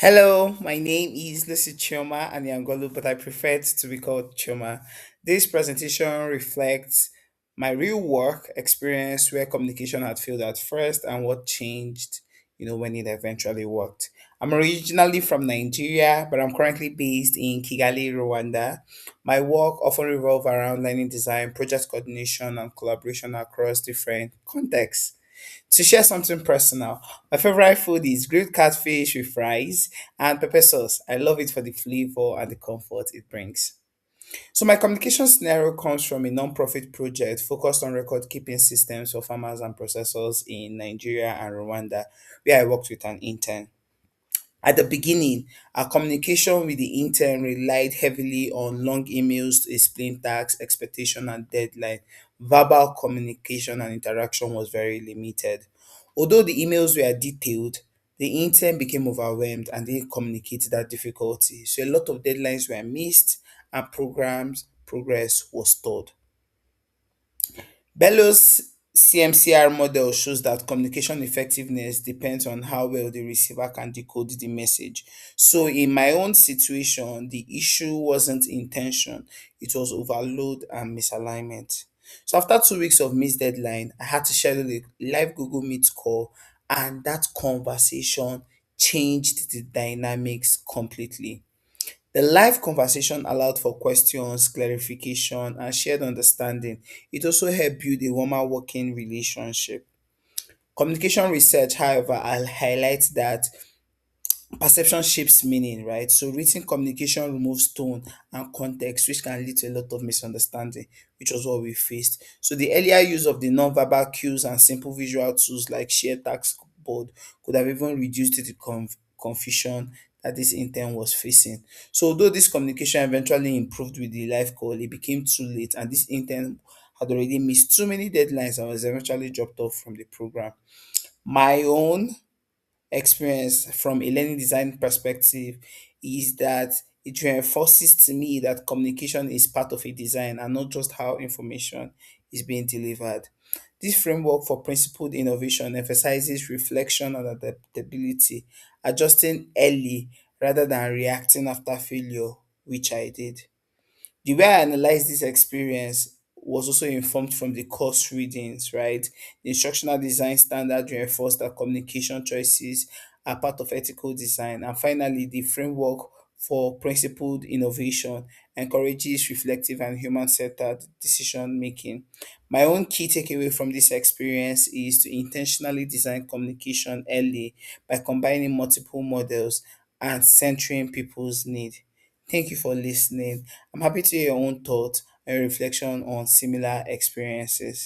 Hello, my name is Chioma Aniagolu, but I prefer to be called Chioma. This presentation reflects my real work experience where communication had failed at first and what changed, when it eventually worked. I'm originally from Nigeria, but I'm currently based in Kigali, Rwanda. My work often revolves around learning design, project coordination, and collaboration across different contexts. To share something personal, my favorite food is grilled catfish with fries and pepper sauce. I love it for the flavor and the comfort it brings. So my communication scenario comes from a non-profit project focused on record keeping systems for farmers and processors in Nigeria and Rwanda, where I worked with an intern. At the beginning, our communication with the intern relied heavily on long emails to explain tasks, expectation, and deadline. Verbal communication and interaction was very limited. Although the emails were detailed, the intern became overwhelmed and didn't communicate that difficulty. So a lot of deadlines were missed and programs progress was stalled. Bellow's CMCR model shows that communication effectiveness depends on how well the receiver can decode the message. So, in my own situation, the issue wasn't intention, it was overload and misalignment. So, after 2 weeks of missed deadline, I had to schedule a live Google Meet call, and that conversation changed the dynamics completely. The live conversation allowed for questions, clarification, and shared understanding. It also helped build a warmer working relationship. Communication research, however, I'll highlight that perception shapes meaning, right? So written communication removes tone and context, which can lead to a lot of misunderstanding, which was what we faced. So the earlier use of the non-verbal cues and simple visual tools like shared task board could have even reduced the confusion that this intern was facing. So although this communication eventually improved with the live call, it became too late, and this intern had already missed too many deadlines and was eventually dropped off from the program. My own experience from a learning design perspective is that it reinforces to me that communication is part of a design and not just how information is being delivered. This framework for principled innovation emphasizes reflection and adaptability, adjusting early rather than reacting after failure, which I did. The way I analyzed this experience was also informed from the course readings, right? The instructional design standard reinforced that communication choices are part of ethical design. And finally, the framework for principled innovation encourages reflective and human centered decision making. My own key takeaway from this experience is to intentionally design communication early by combining multiple models and centering people's need. Thank you for listening. I'm happy to hear your own thoughts and reflection on similar experiences.